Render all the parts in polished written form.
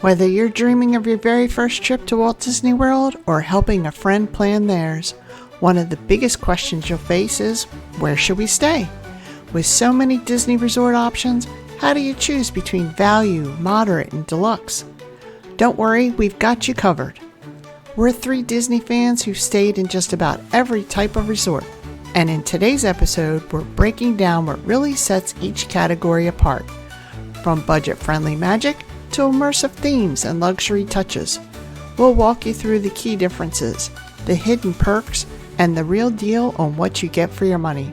Whether you're dreaming of your very first trip to Walt Disney World or helping a friend plan theirs, one of the biggest questions you'll face is, where should we stay? With so many Disney resort options, how do you choose between value, moderate, and deluxe? Don't worry, we've got you covered. We're three Disney fans who've stayed in just about every type of resort. And in today's episode, we're breaking down what really sets each category apart. From budget-friendly magic to immersive themes and luxury touches. We'll walk you through the key differences, the hidden perks, and the real deal on what you get for your money.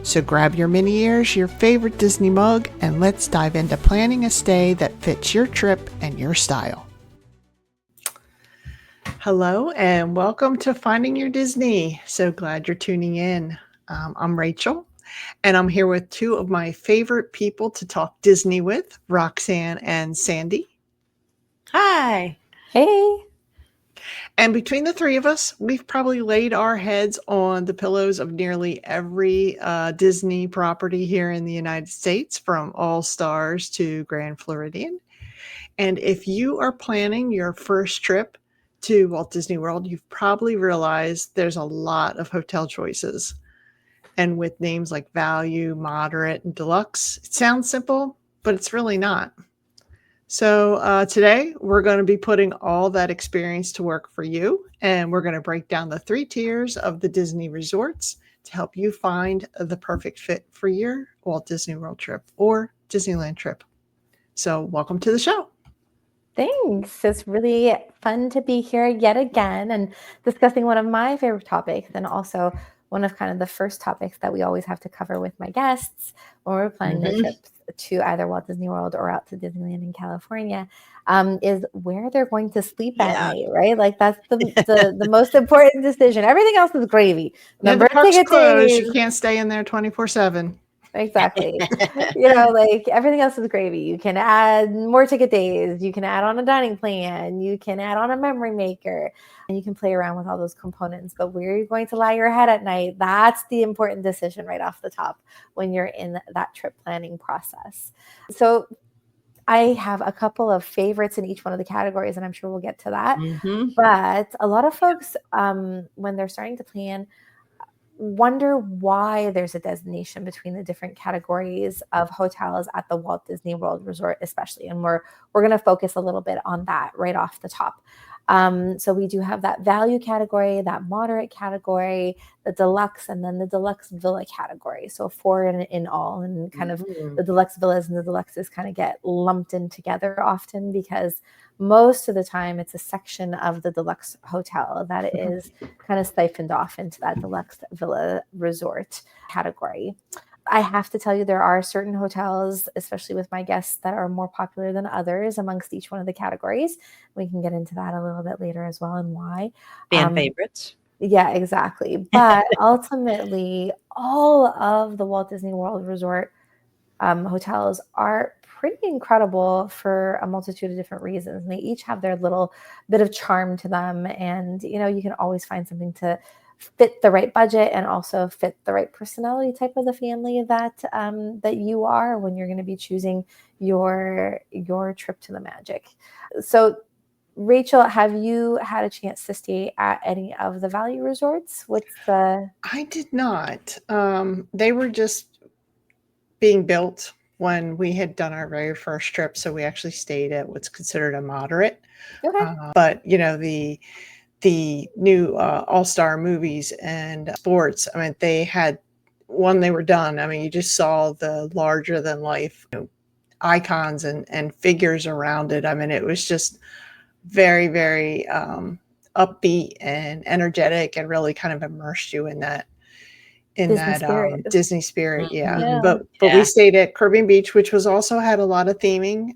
So grab your mini ears, your favorite Disney mug, and let's dive into planning a stay that fits your trip and your style. Hello and welcome to Finding Your Disney. So glad you're tuning in. I'm Rachel. And I'm here with two of my favorite people to talk Disney with, Roxanne and Sandy. Hi. Hey. And between the three of us, we've probably laid our heads on the pillows of nearly every Disney property here in the United States, from All Stars to Grand Floridian. And if you are planning your first trip to Walt Disney World, you've probably realized there's a lot of hotel choices. And with names like value, moderate, and deluxe, it sounds simple, but it's really not. So today we're going to be putting all that experience to work for you. And we're going to break down the three tiers of the Disney resorts to help you find the perfect fit for your Walt Disney World trip or Disneyland trip. So welcome to the show. Thanks. It's really fun to be here yet again and discussing one of my favorite topics, and also one of kind of the first topics that we always have to cover with my guests when we're planning their trips to either Walt Disney World or out to Disneyland in California, is where they're going to sleep at night, right? Like that's the most important decision. Everything else is gravy. Remember, the park's closed. You can't stay in there 24/7. Exactly. Like everything else is gravy. You can add more ticket days. You can add on a dining plan. You can add on a memory maker, and you can play around with all those components. But where you're going to lie your head at night, that's the important decision right off the top when you're in that trip planning process. So I have a couple of favorites in each one of the categories, and I'm sure we'll get to that. But a lot of folks, when they're starting to plan, wonder why there's a designation between the different categories of hotels at the Walt Disney World Resort, especially. And we're going to focus a little bit on that right off the top. So we do have that value category, that moderate category, the deluxe, and then the deluxe villa category. So four in all, and kind of the deluxe villas and the deluxes kind of get lumped in together often because most of the time it's a section of the deluxe hotel that is kind of siphoned off into that deluxe villa resort category. I have to tell you, there are certain hotels, especially with my guests, that are more popular than others amongst each one of the categories. We can get into that a little bit later as well and why. Fan favorites. Yeah, exactly. But ultimately, all of the Walt Disney World Resort hotels are pretty incredible for a multitude of different reasons. And they each have their little bit of charm to them. And, you can always find something to fit the right budget and also fit the right personality type of the family that you are when you're going to be choosing your trip to the magic. So Rachel, have you had a chance to stay at any of the value resorts? I did not. They were just being built when we had done our very first trip. So we actually stayed at what's considered a moderate. Okay. But, the new All-Star movies and sports, I mean, they had, when they were done, I mean, you just saw the larger than life icons and figures around it. I mean, it was just very, very upbeat and energetic and really kind of immersed you in that Disney spirit. Yeah. But we stayed at Caribbean Beach, which had a lot of theming.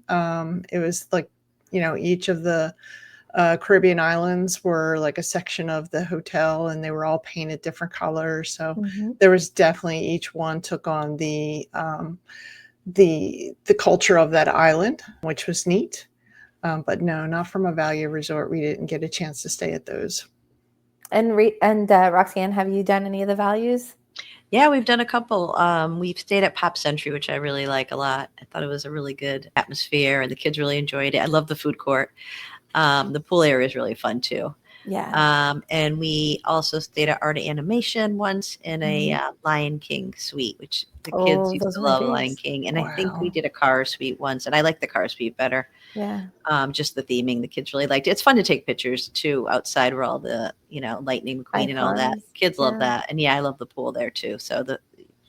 It was like, each of the Caribbean islands were like a section of the hotel, and they were all painted different colors. So there was definitely, each one took on the culture of that island, which was neat. But no, not from a value resort. We didn't get a chance to stay at those. And Roxanne, have you done any of the values? Yeah, we've done a couple. We've stayed at Pop Century, which I really like a lot. I thought it was a really good atmosphere, and the kids really enjoyed it. I love the food court. The pool area is really fun too. Yeah. And we also stayed at Art of Animation once in a Mhm. Lion King suite, which the kids Oh, used those to are my love Lion faves. King. And I think we Wow. did a car suite once, and I like the car suite better. Yeah. Just the theming, the kids really liked it. It's fun to take pictures too outside where all the, Lightning McQueen and all that. Icons. Kids love Yeah. that. And yeah, I love the pool there too. So the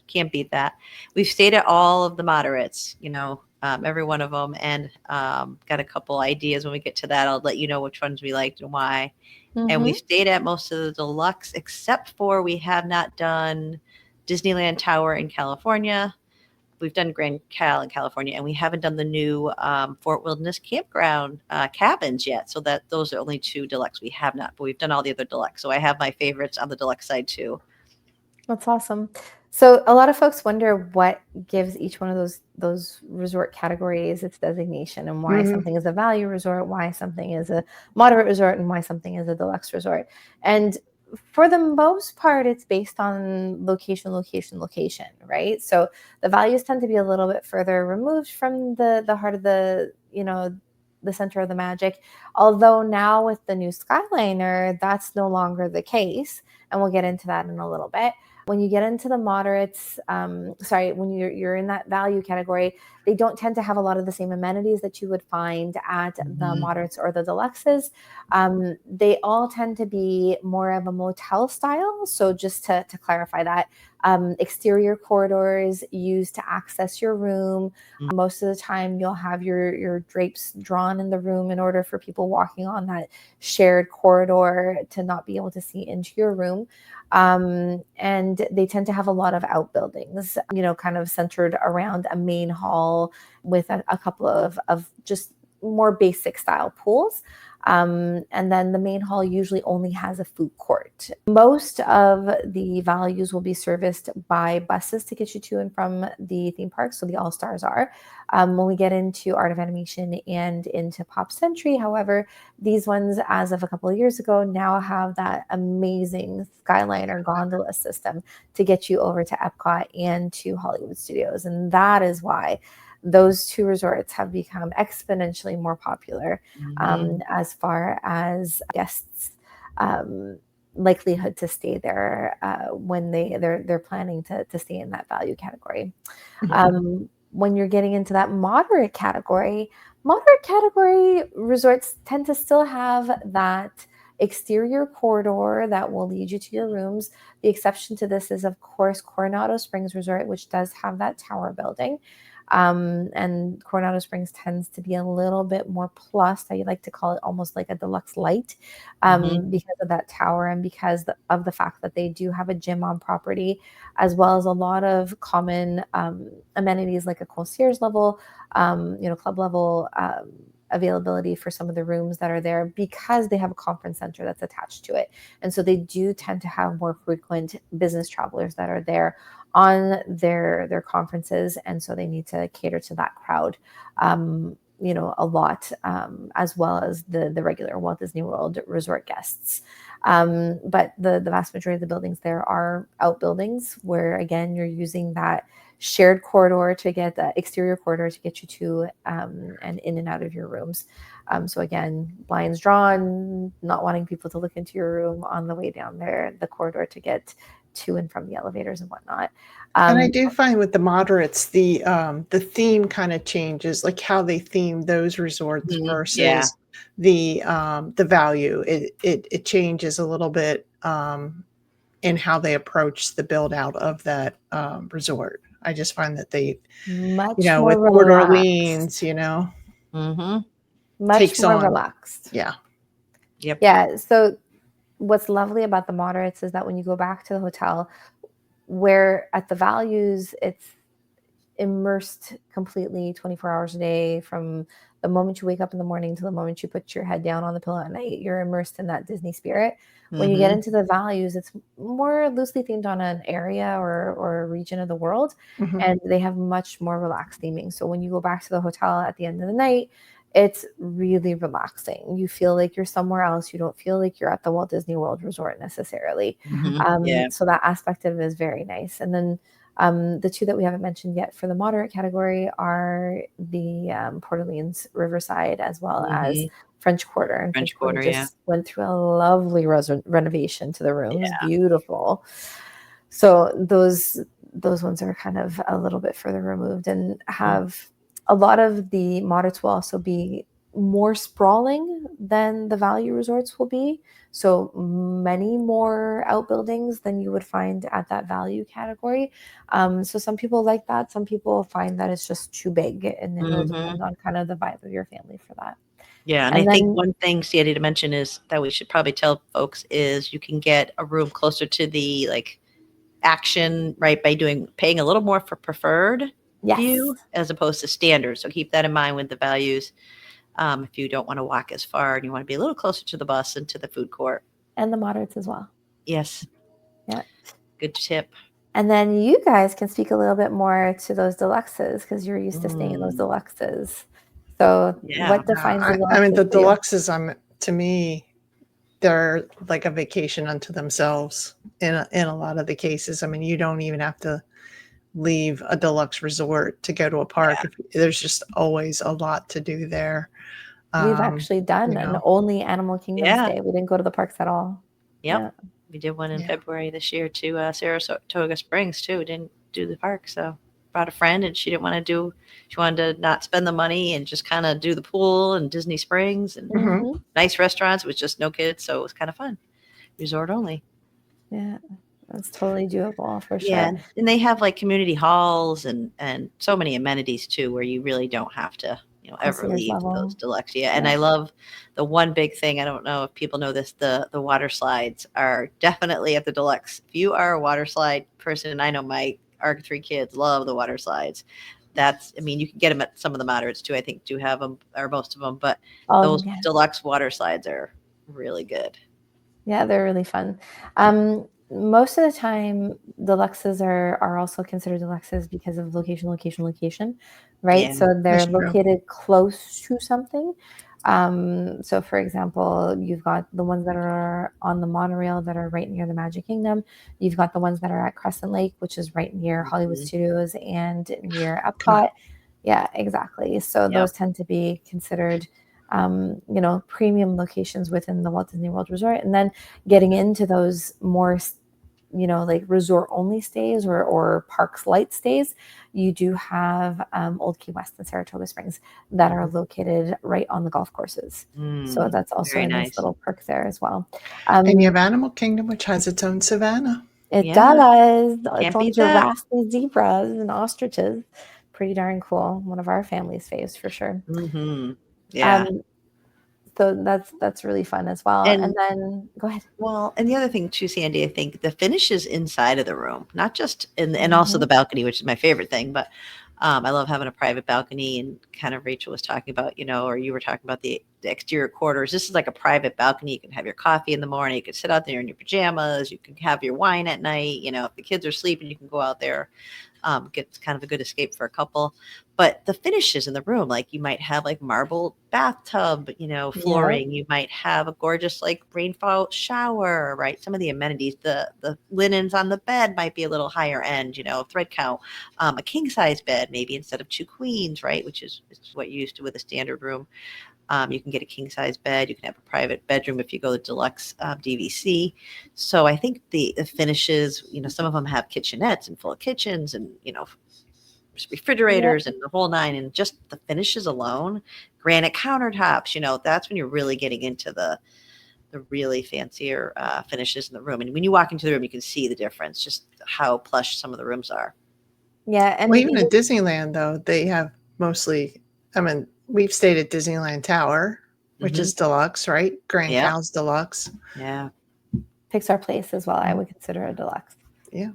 can't beat that. We've stayed at all of the moderates, every one of them, and got a couple ideas. When we get to that, I'll let you know which ones we liked and why. And we've Mm-hmm. stayed at most of the deluxe, except for we have not done Disneyland Tower in California. We've done Grand Cal in California, and we haven't done the new Fort Wilderness Campground cabins yet. So that those are only two deluxe we have not, but we've done all the other deluxe. So I have my favorites on the deluxe side too. That's awesome. So a lot of folks wonder what gives each one of those resort categories its designation, and why Hmm. something is a value resort, why something is a moderate resort, and why something is a deluxe resort. And for the most part, it's based on location, right? So the values tend to be a little bit further removed from the heart of the center of the magic. Although now with the new Skyliner, that's no longer the case, and we'll get into that in a little bit. When you get into the moderates, when you're in that value category, they don't tend to have a lot of the same amenities that you would find at the Mhm. moderates or the deluxes. They all tend to be more of a motel style. So just to clarify that, exterior corridors used to access your room. Most of the time, you'll have your drapes drawn in the room in order for people walking on that shared corridor to not be able to see into your room. And they tend to have a lot of outbuildings, kind of centered around a main hall with a couple of just more basic style pools. And then the main hall usually only has a food court. Most of the values will be serviced by buses to get you to and from the theme park. So the All Stars are. When we get into Art of Animation and into Pop Century, however, these ones, as of a couple of years ago, now have that amazing Skyliner gondola system to get you over to Epcot and to Hollywood Studios. And that is why those two resorts have become exponentially more popular Mhm. as far as guests' likelihood to stay there when they're planning to stay in that value category. When you're getting into that moderate category resorts tend to still have that exterior corridor that will lead you to your rooms. The exception to this is, of course, Coronado Springs Resort, which does have that tower building. And Coronado Springs tends to be a little bit more plus. I like to call it almost like a deluxe light Mhm. because of that tower, and because of the fact that they do have a gym on property, as well as a lot of common amenities like a concierge level, club level availability for some of the rooms that are there, because they have a conference center that's attached to it. And so they do tend to have more frequent business travelers that are there on their conferences, and so they need to cater to that crowd a lot, as well as the regular Walt Disney World resort guests. But the vast majority of the buildings there are outbuildings, where again you're using that shared corridor to get the exterior corridor to get you to and in and out of your rooms. So again, blinds drawn, not wanting people to look into your room on the way down there, the corridor to get to and from the elevators and whatnot. And I Um, do find with the moderates, the theme kind of changes, like how they theme those resorts Mhm. Yeah. versus the value. It changes a little bit in how they approach the build out of that resort. I just find that they, much more with Port relaxed, Orleans, Mhm. much takes more on, relaxed. yeah. Yep. Yeah. So what's lovely about the moderates is that when you go back to the hotel, where at the values, it's immersed completely 24 hours a day, from the moment you wake up in the morning to the moment you put your head down on the pillow at night. You're immersed in that Disney spirit. When you get Mhm. into the values, it's more loosely themed on an area or a region of the world, Mhm. and they have much more relaxed theming. So when you go back to the hotel at the end of the night, it's really relaxing. You feel like you're somewhere else. You don't feel like you're at the Walt Disney World Resort necessarily. Yeah. So that aspect of it is very nice. And then the two that we haven't mentioned yet for the moderate category are the Port Orleans Riverside as well as French Quarter. And French Quarter, just went through a lovely renovation to the rooms. Yeah. Beautiful. So those ones are kind of a little bit further removed and have a lot of the moderates will also be more sprawling than the value resorts will be. So many more outbuildings than you would find at that value category. So some people like that. Some people find that it's just too big, and it will depend on kind of the vibe of your family for that. Yeah, and I think one thing, Sandy, to mention is that we should probably tell folks is you can get a room closer to the like action, right, by paying a little more for preferred view as opposed to standard. So keep that in mind with the values. If you don't want to walk as far and you want to be a little closer to the bus and to the food court. And the moderates as well. Yes. Yeah. Good tip. And then you guys can speak a little bit more to those deluxes because you're used to staying in those deluxes. So what defines the deluxe? I mean, the deluxes, to me, they're like a vacation unto themselves in a lot of the cases. I mean, you don't even have to leave a deluxe resort to go to a park. There's just always a lot to do there. We've actually done an only Animal Kingdom stay. We didn't go to the parks at all. Yeah. We did one in February this year to Saratoga Springs too. We didn't do the park, so brought a friend and she wanted to not spend the money and just kind of do the pool and Disney Springs and nice restaurants. It was just no kids, so it was kind of fun. Resort only. Yeah, that's totally doable for sure. Yeah, and they have like community halls and so many amenities too, where you really don't have to ever leave those deluxe. Yeah, and I love the one big thing. I don't know if people know this. The water slides are definitely at the deluxe. If you are a water slide person, and I know our 3 kids love the water slides. You can get them at some of the moderates too. I think do have them or most of them, but those deluxe water slides are really good. Yeah, they're really fun. Most of the time, deluxes are also considered deluxes because of location, right? Yeah, so they're located close to something. So for example, you've got the ones that are on the monorail that are right near the Magic Kingdom. You've got the ones that are at Crescent Lake, which is right near Hollywood Studios and near Epcot. Yeah, exactly. So those tend to be considered premium locations within the Walt Disney World Resort. And then getting into those more like resort only stays or parks light stays, you do have Old Key West and Saratoga Springs that are located right on the golf courses. So that's also a nice little perk there as well. And you have Animal Kingdom, which has its own savannah. It does. Its own giraffes and zebras and ostriches. Pretty darn cool. One of our family's faves for sure. Yeah. So that's really fun as well. And then go ahead. Well, and the other thing too, Sandy, I think the finish is inside of the room, not just and also the balcony, which is my favorite thing. But I love having a private balcony, and kind of Rachel was talking about, or you were talking about the exterior quarters. This is like a private balcony. You can have your coffee in the morning. You can sit out there in your pajamas. You can have your wine at night. If the kids are sleeping, you can go out there. Get kind of a good escape for a couple. But the finishes in the room, like you might have like marble bathtub, flooring. You might have a gorgeous like rainfall shower, right? Some of the amenities, the linens on the bed might be a little higher end, thread count. A king size bed, maybe instead of 2 queens, right? Which is what you used to with a standard room. You can get a king size bed. You can have a private bedroom if you go to deluxe DVC. So I think the finishes, some of them have kitchenettes and full kitchens and, refrigerators and the whole 9, and just the finishes alone, granite countertops, that's when you're really getting into the really fancier finishes in the room. And when you walk into the room, you can see the difference, just how plush some of the rooms are. Yeah. And even at Disneyland, though, they have mostly, we've stayed at Disneyland Tower, which is deluxe, right? Grand Cal's deluxe. Yeah. Pixar Place as well, I would consider a deluxe. Yeah.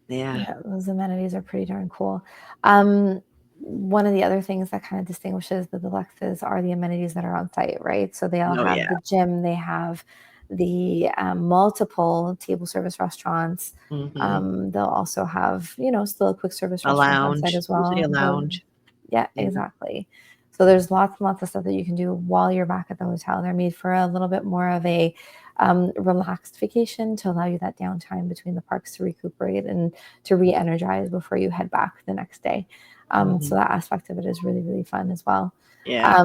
Yeah, those amenities are pretty darn cool. One of the other things that kind of distinguishes the deluxes are the amenities that are on site, right? So they all have the gym, they have the multiple table service restaurants. They'll also have, still a quick service restaurant on site as well. A lounge. Yeah, exactly. So there's lots and lots of stuff that you can do while you're back at the hotel. They're made for a little bit more of a relaxed vacation to allow you that downtime between the parks to recuperate and to re-energize before you head back the next day. So that aspect of it is really, really fun as well. Yeah.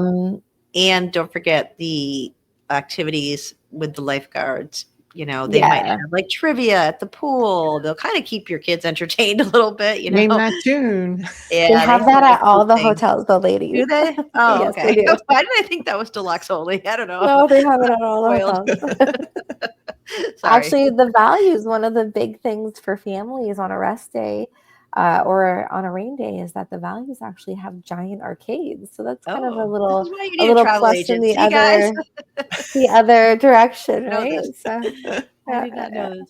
And don't forget the activities with the lifeguards. You know, they might have like trivia at the pool. They'll kind of keep your kids entertained a little bit, you know. Name that tune. Yeah, they have that at all the hotels, though, ladies. Do they? Oh, yes, okay. they do. Why did I think that was deluxe only? I don't know. No, they have it at all the hotels. Actually, the values, one of the big things for families on a rest day or on a rain day is that the values actually have giant arcades. So that's kind of a little plus in the other direction, right? So, I did not know this.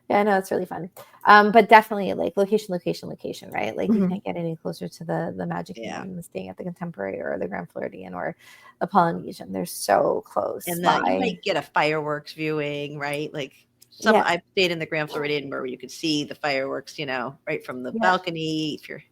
Yeah, no, it's really fun. But definitely like location, right? Like you can't get any closer to the Magic Kingdom than staying at the Contemporary or the Grand Floridian or the Polynesian. They're so close. And then you might get a fireworks viewing, right? Like I stayed in the Grand Floridian where you could see the fireworks, you know, right from the balcony if you're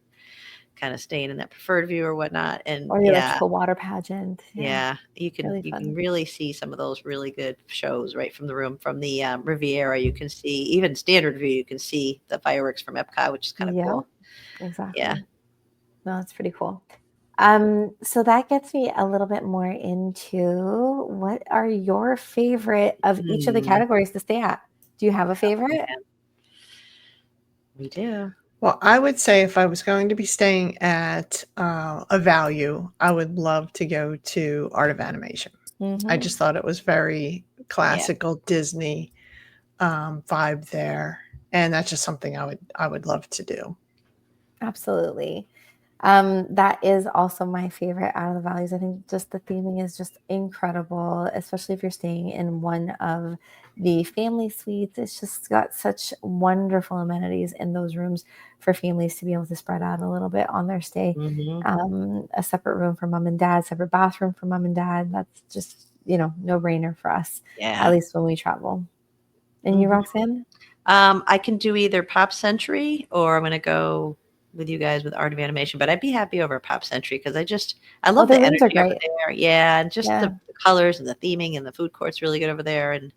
kind of staying in that preferred view or whatnot. And or the electrical water pageant. Yeah, you can can really see some of those really good shows right from the room. From the Riviera, you can see, even standard view, you can see the fireworks from Epcot, which is kind of cool. Exactly. Yeah. No, that's pretty cool. So that gets me a little bit more into what are your favorite of each of the categories to stay at? Do you have a favorite? We do. Well, I would say if I was going to be staying at a value, I would love to go to Art of Animation. I just thought it was very classical Disney vibe there, and that's just something I would love to do. Absolutely. That is also my favorite out of the values. I think just the theming is just incredible, especially if you're staying in one of the family suites. It's just got such wonderful amenities in those rooms for families to be able to spread out a little bit on their stay. A separate room for mom and dad, separate bathroom for mom and dad. That's just, no brainer for us, at least when we travel. And you, Roxanne? I can do either Pop Century or I'm going to go with you guys with Art of Animation, but I'd be happy over Pop Century because I love the energy over there. Yeah, and just the colors and the theming and the food court's really good over there, and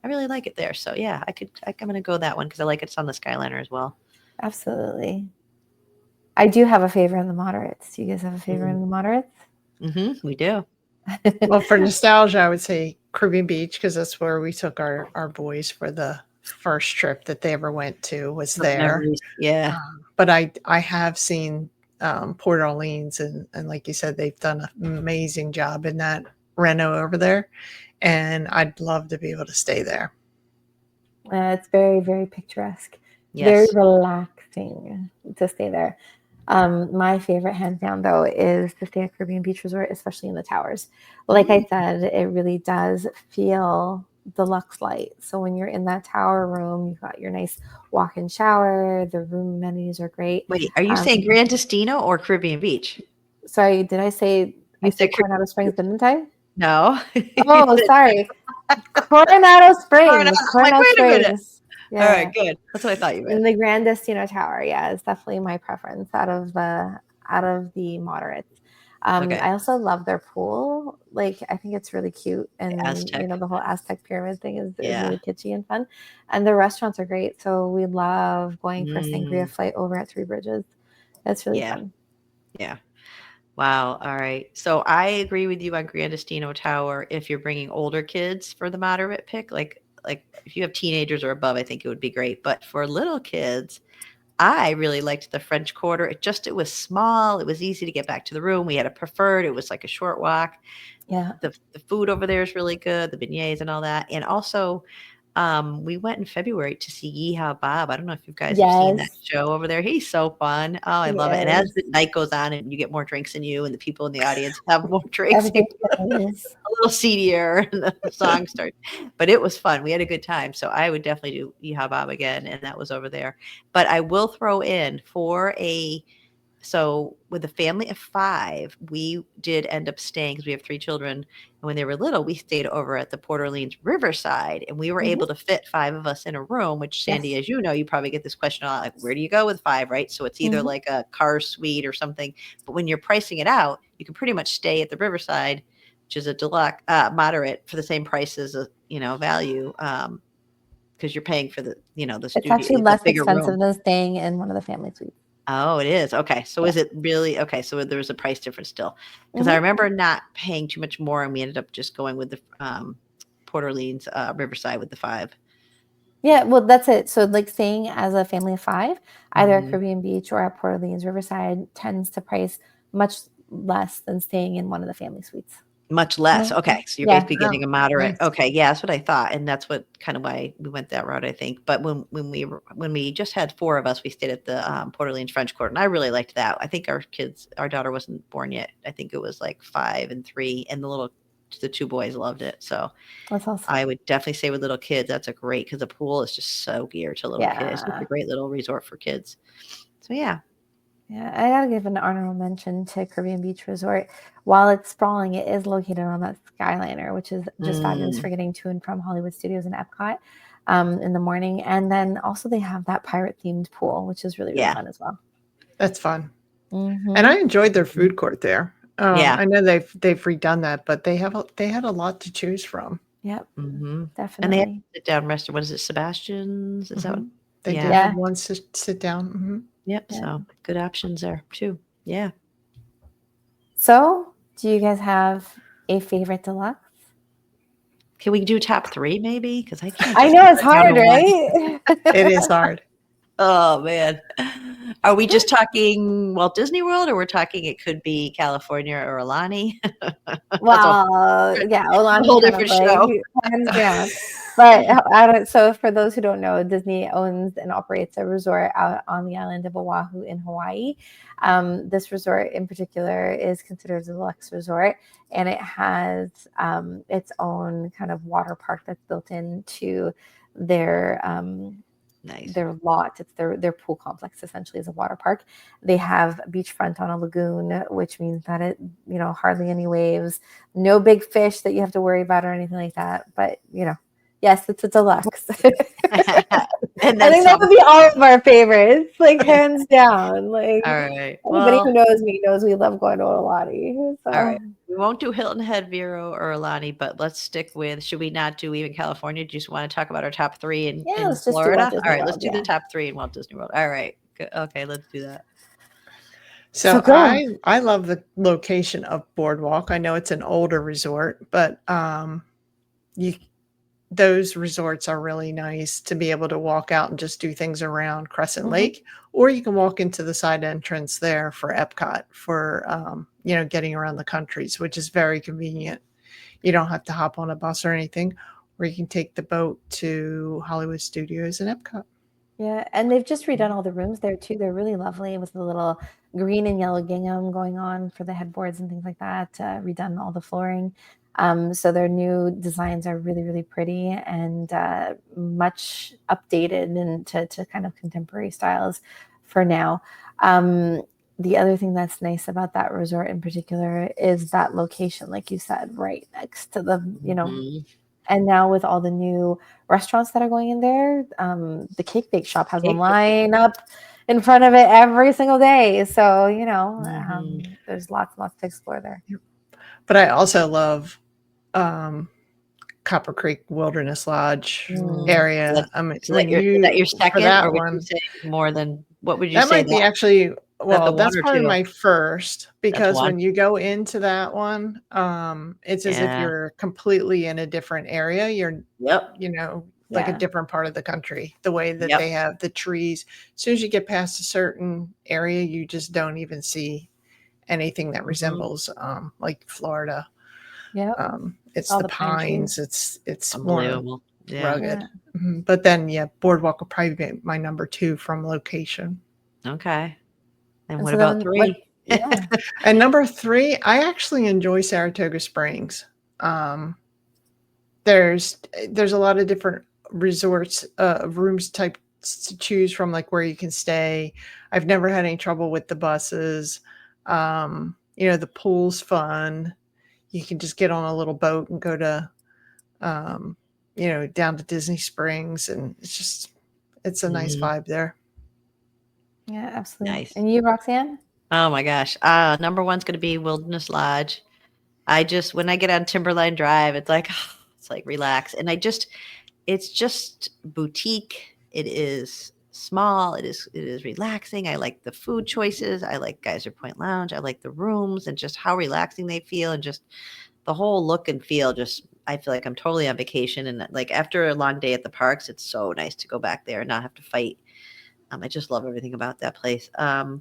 I really like it there. So yeah, I'm going to go that one because I like it's on the Skyliner as well. Absolutely. I do have a favorite in the moderates. Do you guys have a favorite in the moderates? We do. Well, for nostalgia, I would say Caribbean Beach because that's where we took our boys for the first trip that they ever went to was there. Yeah. But I have seen Port Orleans and like you said, they've done an amazing job in that reno over there. And I'd love to be able to stay there. It's very, very picturesque. Yes. Very relaxing to stay there. My favorite, hands down, though, is to stay at Caribbean Beach Resort, especially in the towers. Like I said, it really does feel deluxe light. So when you're in that tower room, you've got your nice walk-in shower. The room amenities are great. Wait, are you saying Grand Destino or Caribbean Beach? Sorry, did I say you said Coronado Springs, didn't I? No. Oh, sorry. Coronado Springs. Coronado Springs. Yeah. All right, good. That's what I thought you meant. In the Grand Destino Tower, it's definitely my preference out of the moderates. I also love their pool. Like, I think it's really cute, and the whole Aztec pyramid thing is really kitschy and fun. And the restaurants are great, so we love going for sangria flight over at Three Bridges. That's really fun. Yeah. Wow. All right. So I agree with you on Grand Destino Tower. If you're bringing older kids for the moderate pick, like if you have teenagers or above, I think it would be great. But for little kids, I really liked the French Quarter. It was small. It was easy to get back to the room. We had a preferred. It was like a short walk. Yeah. The food over there is really good. The beignets and all that. And also, we went in February to see Yeehaw Bob. I don't know if you guys have seen that show over there. He's so fun. Oh, I love it. And as the night goes on and you get more drinks than you and the people in the audience have more drinks, a little seedier and the song starts. But it was fun. We had a good time. So I would definitely do Yeehaw Bob again. And that was over there. But I will throw in for a So with a family of 5, we did end up staying because we have 3 children. And when they were little, we stayed over at the Port Orleans Riverside, and we were Mhm. able to fit 5 of us in a room, which Sandy, Yes. as you know, you probably get this question a lot, like, where do you go with 5, right? So it's either Mhm. like a car suite or something. But when you're pricing it out, you can pretty much stay at the Riverside, which is a deluxe, moderate for the same price as a, value, because you're paying for the, the It's studio, actually the less bigger expensive room. than staying in one of the family suites. Oh, it is. Okay. So Yeah. is it really okay? So there's a price difference still, because I Mhm. remember not paying too much more, and we ended up just going with the Port Orleans Riverside with the 5. Yeah, well, that's it. So, like, staying as a family of 5, either at Hmm. Caribbean Beach or at Port Orleans Riverside tends to price much less than staying in one of the family suites. Much less. Oh, Okay. So you're Yeah. basically getting a moderate. nice. Okay. Yeah, that's what I thought. And that's what kind of why we went that route, I think. But when we just had 4 of us, we stayed at the Port Orleans French Court. And I really liked that. I think our daughter wasn't born yet. I think it was like 5 and 3. And the 2 boys loved it. So That's awesome. I would definitely say with little kids, that's a great, because the pool is just so geared to little kids. It's a Yeah. great little resort for kids. So yeah. Yeah, I gotta give an honorable mention to Caribbean Beach Resort. While it's sprawling, it is located on that Skyliner, which is just fabulous for getting to and from Hollywood Studios and Epcot in the morning. And then also they have that pirate-themed pool, which is really, really Yeah. fun as well. That's fun. Mhm. And I enjoyed their food court there. Yeah. I know they've redone that, but they had a lot to choose from. Yep, Hmm. And they have definitely. sit down restaurant. What is it? Sebastian's? Is that what? Mhm. They did Yeah. have Yeah. one sit down. Mhm. Yep. Yeah. So good options there too. Yeah. So, do you guys have a favorite deluxe? Can we do top 3 maybe? Because I can't I just know narrow it's it down hard, to one. right? It is hard. Oh man. Are we just talking Walt Disney World, or we're talking it could be California or Alani? That's Well, yeah, a Olani's whole kind of different like show. hands down. But I don't. So for those who don't know, Disney owns and operates a resort out on the island of Oahu in Hawaii. This resort in particular is considered a deluxe resort, and it has its own kind of water park that's built into their Nice. their lot. It's their pool complex essentially is a water park. They have beachfront on a lagoon, which means that it, hardly any waves, no big fish that you have to worry about or anything like that. But yes, it's a deluxe. And I then think that some. would be all of our favorites, like hands down. Like All right. anybody Well, who knows me knows we love going to Olati. all right. So We won't do Hilton Head, Vero, or Alani, but let's stick with, should we not do even California? Do you just want to talk about our top 3 yeah, in let's just do Walt Florida? All Disney right, let's World. do the Yeah. top 3 in Walt Disney World. All right. Okay, let's do that. So So go. I love the location of Boardwalk. I know it's an older resort, but you those resorts are really nice to be able to walk out and just do things around Crescent Mhm. Lake, or you can walk into the side entrance there for Epcot for getting around the countries, which is very convenient. You don't have to hop on a bus or anything, or you can take the boat to Hollywood Studios and Epcot. Yeah, and they've just redone all the rooms there too. They're really lovely with the little green and yellow gingham going on for the headboards and things like that. Redone all the flooring. So their new designs are really, really pretty and much updated and to kind of contemporary styles for now. Um, the other thing that's nice about that resort in particular is that location, like you said, right next to the, Mhm. and now with all the new restaurants that are going in there, the Cake Bake Shop has a Cake Bake. line up in front of it every single day. So, Mhm. there's lots and lots to explore there. But I also love Copper Creek Wilderness Lodge Mm. area. I mean, Is when that your for second, or that would you one, say more than, what would you that say might be that? actually, That the well, 1 that's or probably 2? my first, That's because 1? when you go into that one, it's as if Yeah. you're completely in a different area. You're, Yep. like a Yeah. different part of the country, the way that Yep. they have the trees. As soon as you get past a certain area, you just don't even see anything that Mhm. resembles like Florida. Yep. It's All the the pine trees. pines. It's more Unbelievable. Yeah. rugged. Yeah. But then, yeah, Boardwalk will probably be my number 2 from location. Okay. And And what so about then what? 3? Yeah. And number 3, I actually enjoy Saratoga Springs. Um, there's a lot of different resorts, rooms type to choose from, like where you can stay. I've never had any trouble with the buses. The pool's fun. You can just get on a little boat and go to, down to Disney Springs, and it's a nice vibe there. Yeah, absolutely. Nice. And you, Roxanne? Oh my gosh. Number one's going to be Wilderness Lodge. When I get on Timberline Drive, it's like relax. And it's just boutique. It is small. It is relaxing. I like the food choices. I like Geyser Point Lounge. I like the rooms and just how relaxing they feel, and just the whole look and feel. I feel like I'm totally on vacation. And like after a long day at the parks, it's so nice to go back there and not have to fight. I just love everything about that place. The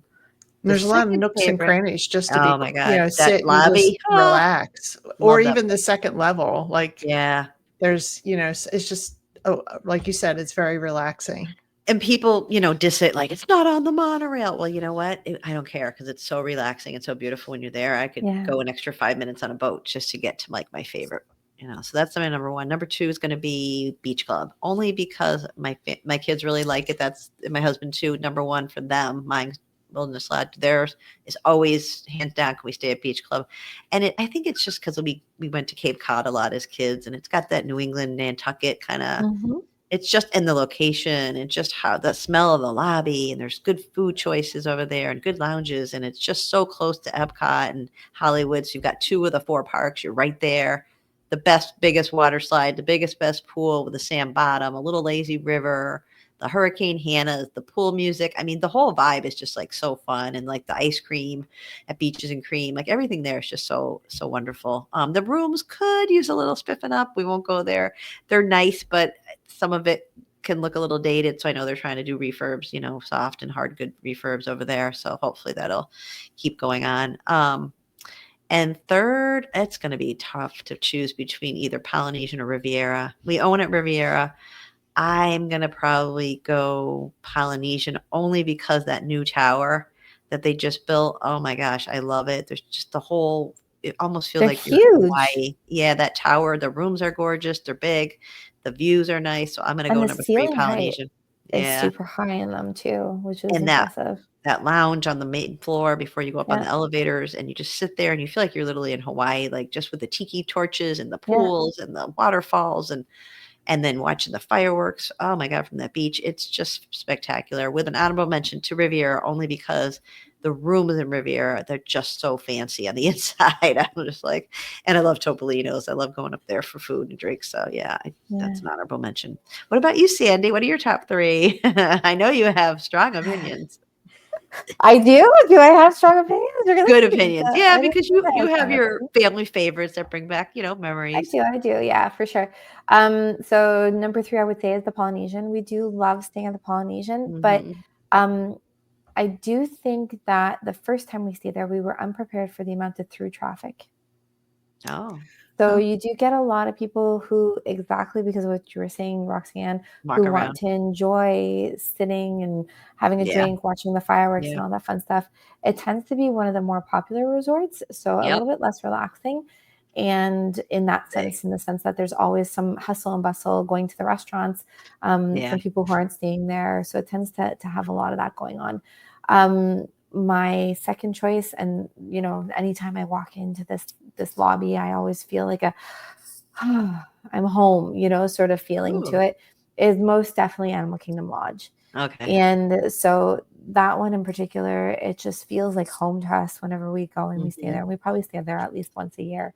There's a lot of second nooks and favorite, crannies just to oh be, my God, that sit and just lobby. relax, or Love that even the place. second level. Like Yeah. there's, it's just, like you said, it's very relaxing. And people, diss it like it's not on the monorail. Well, you know what? I don't care because it's so relaxing and so beautiful when you're there. I could go an extra 5 minutes on a boat just to get to like my favorite. So that's my number one. Number two is going to be Beach Club, only because my kids really like it. That's my husband too. Number one for them. Mine's Wilderness Lodge. Theirs is always hands down. Can we stay at Beach Club? And I think it's just because we went to Cape Cod a lot as kids, and it's got that New England Nantucket kind of. Mm-hmm. It's just in the location and just how the smell of the lobby, and there's good food choices over there and good lounges, and it's just so close to Epcot and Hollywood. So you've got 2 of the 4 parks. You're right there. The best, biggest water slide, the biggest, best pool with the sand bottom, a little lazy river, the Hurricane Hannah's, the pool music. I mean, the whole vibe is just like so fun, and like the ice cream at Beaches and Cream, like everything there is just so wonderful. The rooms could use a little spiffing up. We won't go there. They're nice, but some of it can look a little dated. So I know they're trying to do refurbs, soft and hard good refurbs over there. So hopefully that'll keep going on. And third, it's going to be tough to choose between either Polynesian or Riviera. We own at Riviera. I'm going to probably go Polynesian only because that new tower that they just built, oh my gosh, I love it. There's just it almost feels They're like you're in huge. Hawaii. Yeah, that tower, the rooms are gorgeous. They're big. The views are nice. So I'm going to go And the number 3, ceiling height Polynesian. is Yeah. super high in them too, which is And impressive. that lounge on the main floor before you go up on the Yeah. elevators, and you just sit there and you feel like you're literally in Hawaii, like just with the tiki torches and the Yeah. pools and the waterfalls and then watching the fireworks. Oh my God, from that beach. It's just spectacular, with an honorable mention to Riviera only because the rooms in Riviera, they're just so fancy on the inside. I'm just like, and I love Topolino's. I love going up there for food and drinks. So yeah, that's an honorable mention. What about you, Sandy? What are your top 3? I know you have strong opinions. I do. Do I have strong opinions? Good opinions. Yeah, I because do you have strong your opinions. family favorites that bring back, memories. I do. Yeah, for sure. So number 3, I would say, is the Polynesian. We do love staying at the Polynesian, but I do think that the first time we stayed there, we were unprepared for the amount of through traffic. Oh. So you do get a lot of people who, exactly because of what you were saying, Roxanne, Walk who around. want to enjoy sitting and having a drink, watching the fireworks and all that fun stuff. It tends to be one of the more popular resorts, so a little bit less relaxing. And in that sense, in the sense that there's always some hustle and bustle going to the restaurants from people who aren't staying there. So it tends to have a lot of that going on. My second choice, and anytime I walk into this lobby, I always feel like I'm home, sort of feeling to it, is most definitely Animal Kingdom Lodge. Okay. And so that one in particular, it just feels like home to us whenever we go and we stay there. We probably stay there at least once a year.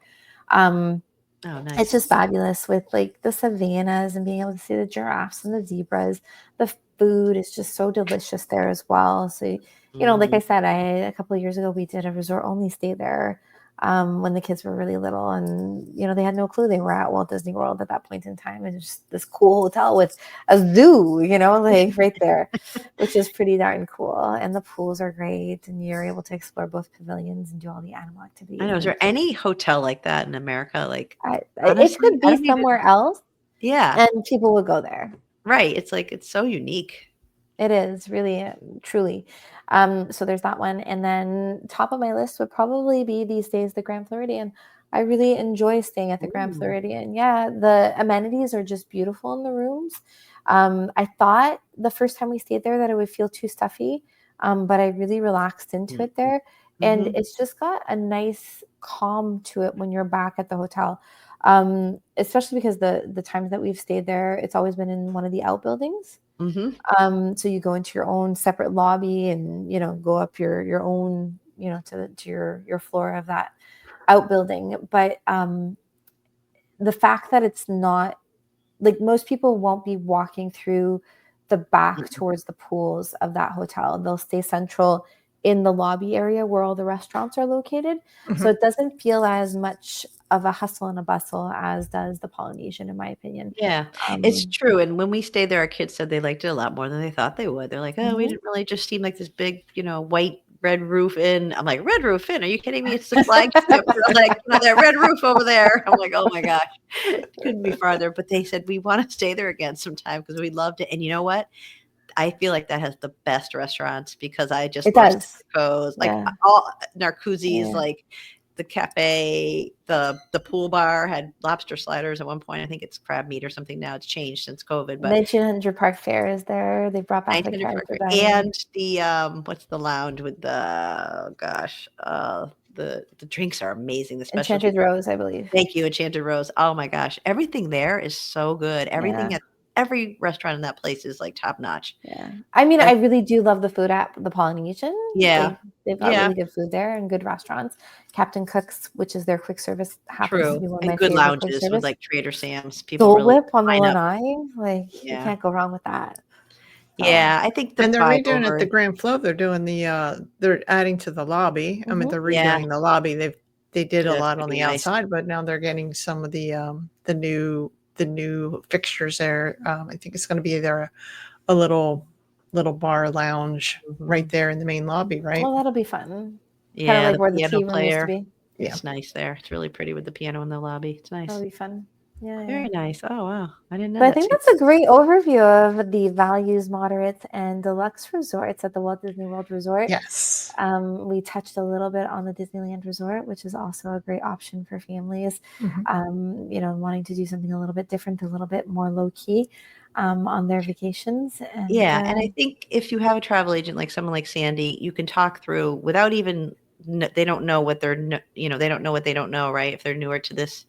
Oh, nice. It's just fabulous with like the savannas and being able to see the giraffes and the zebras. The food is just so delicious there as well. So, like I said, a couple of years ago, we did a resort only stay there when the kids were really little, and they had no clue they were at Walt Disney World at that point in time. And just this cool hotel with a zoo, like right there, which is pretty darn cool. And the pools are great, and you're able to explore both pavilions and do all the animal activities. I know. Is there any hotel like that in America? Like, it could be somewhere else. Yeah. And people would go there. Right. It's like, it's so unique. It is really, truly. So there's that one. And then top of my list would probably be these days the Grand Floridian. I really enjoy staying at the Grand Ooh. Floridian. Yeah, the amenities are just beautiful in the rooms. I thought the first time we stayed there that it would feel too stuffy, but I really relaxed into it there. And Mm-hmm. it's just got a nice calm to it when you're back at the hotel. Especially because the times that we've stayed there, it's always been in one of the outbuildings. Mm-hmm. So you go into your own separate lobby and, go up your own, to your floor of that outbuilding. But the fact that it's not like most people won't be walking through the back towards the pools of that hotel. They'll stay central in the lobby area where all the restaurants are located. So it doesn't feel as much of a hustle and a bustle as does the Polynesian, in my opinion. Yeah, it's Um, true. And when we stayed there, our kids said they liked it a lot more than they thought they would. They're like, oh, we mhm. didn't really just seem like this big, white red roof inn. I'm like, red roof inn? Are you kidding me? It's the flagship. They're like, that red roof over there. I'm like, oh my gosh, couldn't be farther. But they said we want to stay there again sometime because we loved it. And you know what? I feel like that has the best restaurants because I just It love does. Co's, like Yeah. all Narcoossee's, Yeah. like the cafe, the pool bar had lobster sliders at one point. I think it's crab meat or something now. It's changed since COVID, but 1900 Park Fair is there. They brought back the 1900 character Park dining. and the what's the lounge with the the drinks are amazing. The specialty. Enchanted Rose, I believe. Thank you, Enchanted Rose. Oh my gosh, everything there is so good. Yeah. Everything at every restaurant in that place is like top notch. Yeah. I mean, I really do love the food at the Polynesian. Yeah. They've got Yeah. really good food there and good restaurants. Captain Cook's, which is their quick service, happens to True, be one of and my good favorite quick lounges with, service. like, Trader Sam's. People Dole really Whip on the line up. lanai, you Yeah. can't go wrong with that. So, Yeah, I think the And they're 5 redoing at over. the Grand Flow. They're doing they're adding to the lobby. I mean, they're Yeah, redoing the lobby. They did a that's lot gonna on be the nice. outside, but now they're getting some of the new fixtures there. I think it's going to be there a little bar lounge right Mhm. there in the main lobby, right? that'll be fun. Kind of Yeah, like the where the piano tea room used to player. be. Yeah. It's nice there. It's really pretty with the piano in the lobby. It's That'll nice. be fun. Yeah, yeah. Very nice. Oh, wow. I didn't know But I that think too. that's a great overview of the values, moderates, and deluxe resorts at the Walt Disney World Resort. Yes. We touched a little bit on the Disneyland Resort, which is also a great option for families, wanting to do something a little bit different, a little bit more low key on their vacations. And Yeah, and I think if you have a travel agent like someone like Sandy, you can talk through without even they don't know what they're they don't know what they don't know, right? If they're newer to this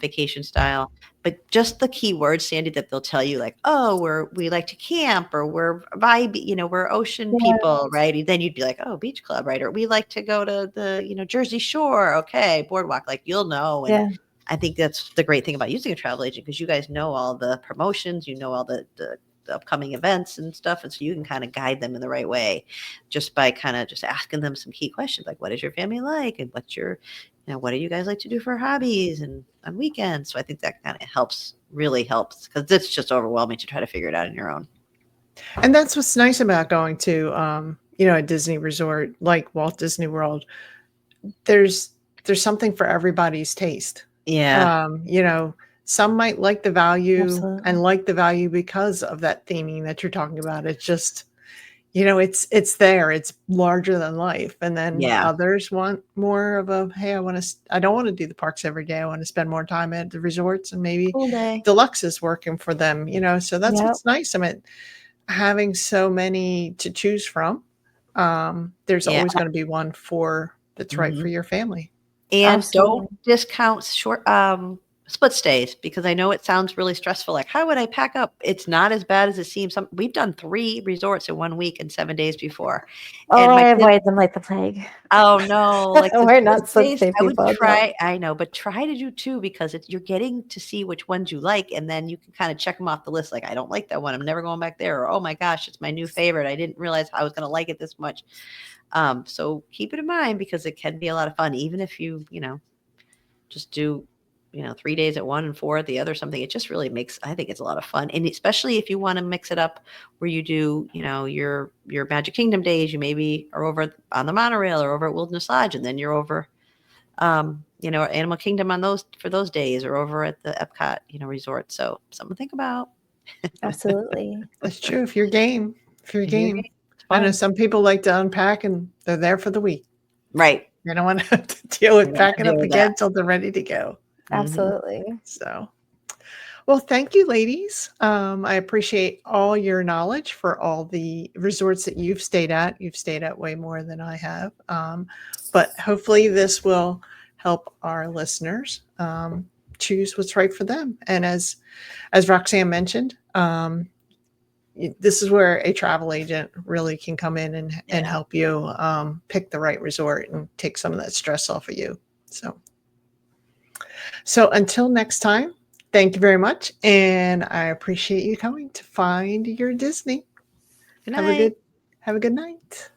vacation style, but just the key words, Sandy, that they'll tell you, like, oh, we like to camp, or we're vibe, we're ocean people, right? Then you'd be like, oh, beach club, right? Or we like to go to the Jersey Shore, okay, boardwalk, like you'll know. And yeah, I think that's the great thing about using a travel agent, because you guys know all the promotions, all the upcoming events and stuff, and so you can kind of guide them in the right way just by kind of just asking them some key questions, like, what is your family like, and what's your what do you guys like to do for hobbies and on weekends? So I think that kind of really helps, because it's just overwhelming to try to figure it out on your own. And that's what's nice about going to a Disney resort like Walt Disney World. There's something for everybody's taste. Yeah. Some might like the value absolutely. and like the value because of that theming that you're talking about. It's just, it's there. It's larger than life. And then Yeah. others want more of a, hey, I don't want to do the parks every day. I want to spend more time at the resorts, and maybe Cool day. Deluxe is working for them, so that's Yep. what's nice. I mean, having so many to choose from, there's Yeah. always going to be one that's right for your family. And Absolutely. don't discount short split stays, because I know it sounds really stressful. Like, how would I pack up? It's not as bad as it seems. We've done 3 resorts in 1 week and 7 days before. Oh, And I my kids, avoid them like the plague. oh no, like the We're split not split stays, stay I would people. No. try. I know, but try to do 2, because you're getting to see which ones you like, and then you can kind of check them off the list. Like, I don't like that one, I'm never going back there. Or, oh my gosh, it's my new favorite. I didn't realize I was going to like it this much. So keep it in mind, because it can be a lot of fun, even if you just do 3 days at one and 4 at the other, something. It just really makes, I think it's a lot of fun. And especially if you want to mix it up, where you do your Magic Kingdom days, you maybe are over on the monorail or over at Wilderness Lodge, and then you're over Animal Kingdom for those days, or over at the Epcot resort. So something to think about. Absolutely. That's true. If you're game. if you're If you're game. game, it's I know fun. some people like to unpack and they're there for the week. Right. They don't want to have to deal with I don't have to packing deal up with again that. until they're ready to go. Absolutely. So, well, thank you, ladies. I appreciate all your knowledge for all the resorts that you've stayed at. You've stayed at way more than I have. But hopefully this will help our listeners choose what's right for them. And as Roxanne mentioned, this is where a travel agent really can come in and help you pick the right resort and take some of that stress off of you. So until next time, thank you very much. And I appreciate you coming to Find Your Disney. Good Have night. a good night.